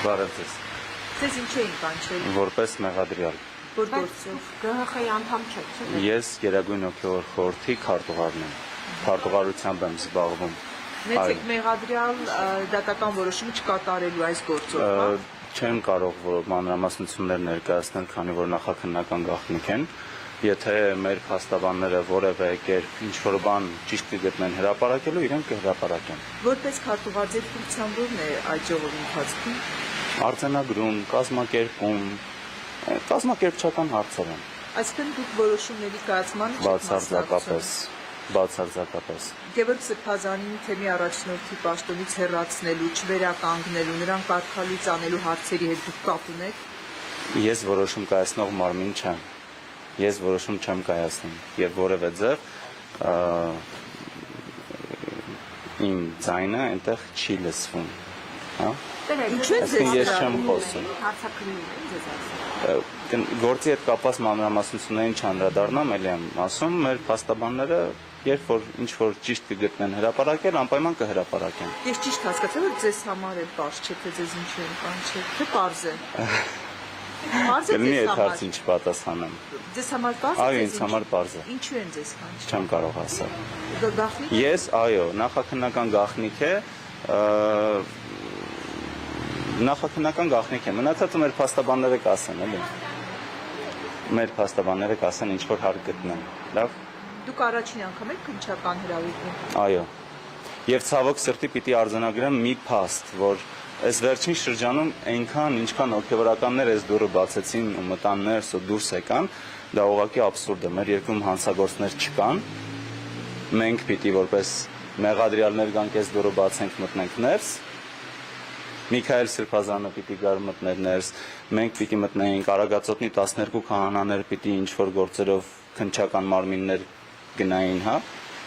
Բարև ձեզ։ Ձեզ ինչ էին կանչել։ Որպես մեղադրյալ։ Որ գործով ԳՀԽ-ի անդամ չեք, չէ՞։ Ես Գերագույն հոգևոր խորհրդի քարտուղարն եմ։ Քարտուղարությամբ եմ զբաղվում։ Մեծ եք մեղադրյալ դատական որոշումը չկատարելու այս գործով։ Չեմ կարող մանրամասնություններ ներկայացնել, քանի որ նախաքննական գաղտնիք են։ Եթե մեր փաստաբանները որևէ կերպ ինչ-որ բան ճիշտ կգտնեն հրապարակելու, իրենք կհրապարակեն։ Որպես քարտուղար ձեր ֆունկցիան ո՞րն է այդ ժողովի ընթացքում։ Արձանագրում, կազմակերպում, կազմակերպչական հարցեր են։ Այսինքն դուք որոշումների կայացմանը Բացարձակապես։ Գևորգ Սրբազանին թեմի առաջնորդի պաշտոնից հեռացնելու, չվերականգնելու, նրան կարգալույծ անելու հարցերի հետ դուք կապ ունեք։ Ես որոշում կայացնող մարմին չեմ։ Ես որոշում չեմ կայացնում եւ որևէ ձև իմ ձայնը այնտեղ չի լսվում, հա։ Ես չեմ խոսում։ Հարցակրում են ձեզ ասում։ Գործի հետ կապված մանրամասնություններին չանդրադառնամ, ելի եմ ասում, մեր փաստաբանները երբ որ ինչ-որ ճիշտ կգտնեն հրապարակել, անպայման կհրապարակեն։ Ես ճիշտ հասկացա, որ ձեզ համար է պարզ չէ, թե ձեզ ինչ են կանչել, թե պարզ է։ Պարզ է Կլինի ձեզ այդ համար։ հարցին չպատասխանեմ։ Ձեզ համար պարզ է։ Այո, ինձ համար պարզ է։ Ինչու են ձեզ կանչել։ Չեմ կարող ասել։ Գաղտնիք։ Ես, այո, նախաքննական գաղտնիք է, նախաքննական գաղտնիք է։ Մնացածը մեր փաստաբանները կասեն, էլի։ Մեր փաստաբանները կասեն ինչ որ հարկ գտնեն։ Լավ։ Դուք առաջին անգամ եք քննչական հրավիրվում։ Այո։ Եվ ցավոք սրտի պիտի արձանագրեմ մի փաստ, որ այս վերջին շրջանում այնքան ինչքան հոգևորականներ այս դուռը բացեցին ու մտան ներս ու դուրս եկան, դա ուղղակի աբսուրդ է։ Մեր երկրում հանցագործներ չկան։ Մենք պիտի որպես մեղադրյալներ գանք այս դուռը բացենք, մտնենք ներս։ Միքայել Սրբազանը պիտի գար մտներ ներս, մենք պիտի մտնեինք, Արագածոտնի 12 քահանաներ պիտի ինչ-որ գործերով քննչական մարմիններ գնային, հա,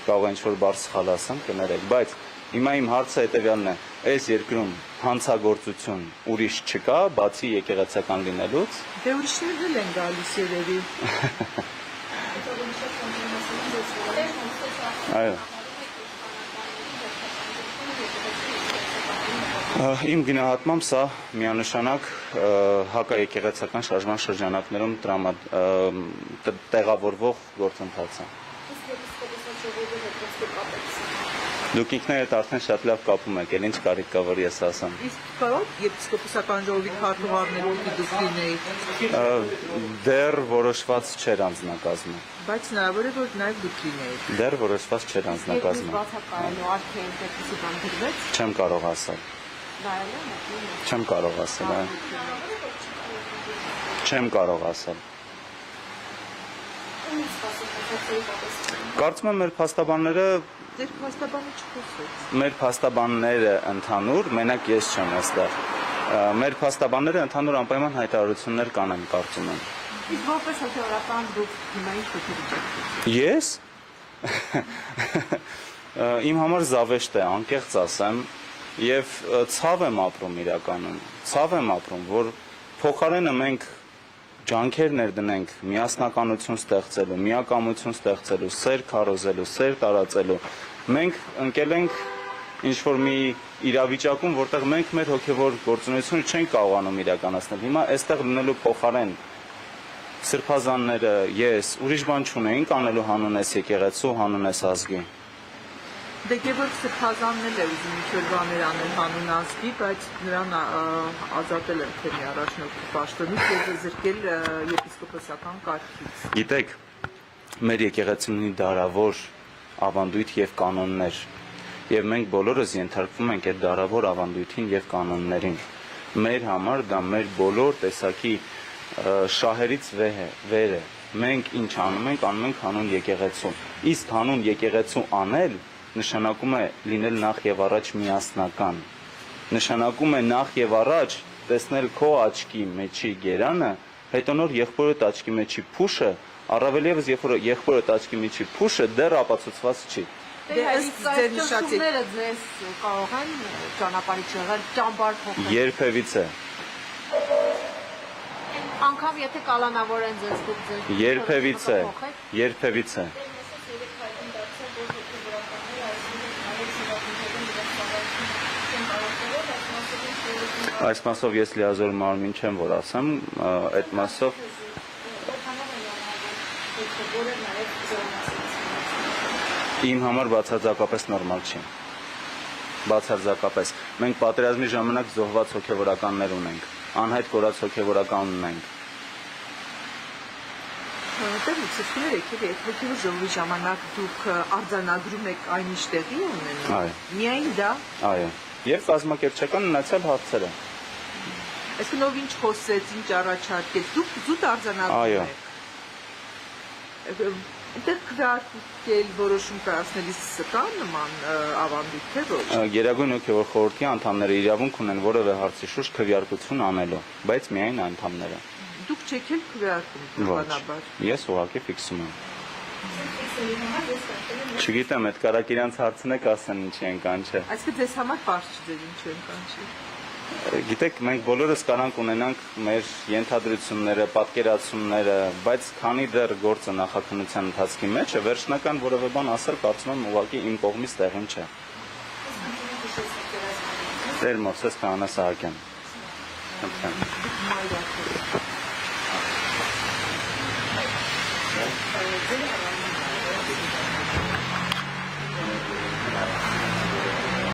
կարող է ինչ-որ բարձ սխալ ասեմ, կներեք, բայց հիմա իմ հարցը հետևյալն է, այս երկրում հանցագործություն ուրիշ չկա, բացի եկեղեցական լինելուց։ Դե ուրիշներն էլ են գալիս երևի։ Այո։ Իմ գնահատմամբ սա միանշանակ հակաեկեղեցական շարժման շրջանակներում տեղավորվող գործընթաց է։ Դուք ինքներդ արդեն շատ լավ կապում եք, ինչ կարիք կա, որ ես ասեմ։ Իսկ կարող եպիսկոպոսական ժողովի քարտուղարներով դուք լինեիք։ Դեռ որոշված չէր անձնակազմը։ Բայց հնարավոր է որ նաև դուք լինեիք։ Դեռ որոշված չէր անձնակազմը։ Բացակայելու արքային դեպքի բան դրվեց։ Չեմ կարող ասել։ Չեմ կարող ասել, այո։ Չեմ կարող ասել։ Կարծում եմ մեր փաստաբանները Ձեր փաստաբանը չխոսեց։ Մեր փաստաբանները ընդհանուր, մենակ ես չեմ այստեղ։ Մեր փաստաբանները ընդհանուր անպայման հայտարարություններ կանեն, կարծում եմ։ Իսկ որպես հոգևորական դուք հիմա ինչ կգիտեք։ Ես իմ համար զավեշտ է, անկեղծ ասեմ, եւ ցավ եմ ապրում իրականում։ Ցավ եմ ապրում, որ փոխարենը մենք ջանքեր ներդնենք միասնականություն ստեղծելու, միակամություն ստեղծելու, սեր քարոզելու, սեր տարածելու։ Մենք ընկել ենք ինչ-որ մի իրավիճակում, որտեղ մենք մեր հոգևոր գործունեությունը չենք կարողանում իրականացնել։ Հիմա այստեղ լինելու փոխարեն Սրբազանները, ես, ուրիշ բան չունեինք անելու հանուն այս եկեղեցու, հանուն այս ազգի։ Դե Գևորգ Սրբազանն էլ է ուզում ինչ-որ բաներ անել հանուն ազգի, բայց նրան ազատել են թեմի առաջնորդի պաշտոնից եւ զրկել եպիսկոպոսական կարգից։ Գիտեք, մեր եկեղեցին ունի դարավոր ավանդույթ եւ կանոններ, եւ մենք բոլորս ենթարկվում ենք այդ դարավոր ավանդույթին եւ կանոններին։ Մեր համար դա մեր բոլոր տեսակի շահերից վեր է։ Մենք ինչ անում ենք հանուն եկեղեցու։ Իսկ հանուն եկեղեցու անել նշանակում է լինել նախ եւ առաջ միասնական։ Նշանակում է նախ եւ առաջ տեսնել քո աչքի մեջի գերանը, հետո նոր եղբորդ աչքի մեջի փուշը, առավել եւս եղբորդ աչքի մեջի փուշը դեռ ապացուցված չի։ Դե ըստ ձեր նշածները ձեզ կարող են ճանապարհի չեղել, ճամբար փոխել։ Երբևիցե։ Անկամ եթե կալանավորեն ձեզ դուք ձեր Երբևիցե։ Այս մասով ես լիազոր մարմին չեմ, որ ասեմ, այդ մասով իմ համար բացարձակապես նորմալ չի։ Բացարձակապես։ Մենք պատերազմի ժամանակ զոհված հոգևորականներ ունենք, անհայտ կորած հոգևորական ունենք։ Տերուցիքներ եկել եք հոգևոր ժողովի ժամանակ դուք արձանագրում եք այն ինչ տեղի ունենում։ Այո։ Միայն դա։ Այո։ Եվ կազմակերպչական ունեցել հարցերը։ Այսինքն ով ինչ խոսեց, ինչ առաջարկեց, դուք զուտ արձանագրում Այո։ եք։ Դեռ քվեարկել որոշում կայացնելիս կան նման ավանդույթ թե ոչ։ Գերագույն հոգևոր խորհրդի անդամները իրավունք ունեն որևէ հարցի շուրջ քվեարկություն անելու, բայց միայն անդամները։ Դուք չեք էլ քվեարկում Ոչ։ բնականաբար։ Ես ուղղակի ֆիքսում եմ։ Չգիտեմ, այդ կարակ իրանց հարցնեք ասեն ինչ են կանչել։ Այսինքն ձեզ համար պարզ չդեր ինչ են կանչել։ Գիտեք, մենք բոլորս կարանք ունենանք մեր ենթադրությունները, պատկերացումները, բայց քանի դեռ գործը նախաքննության ընթացքի մեջ է, վերջնական որևէ բան ասել կարծում եմ ուղղակի իմ կողմից տեղին չէ։ Տեր Մովսես Քահանա Սահակյան։ Խնդրեմ։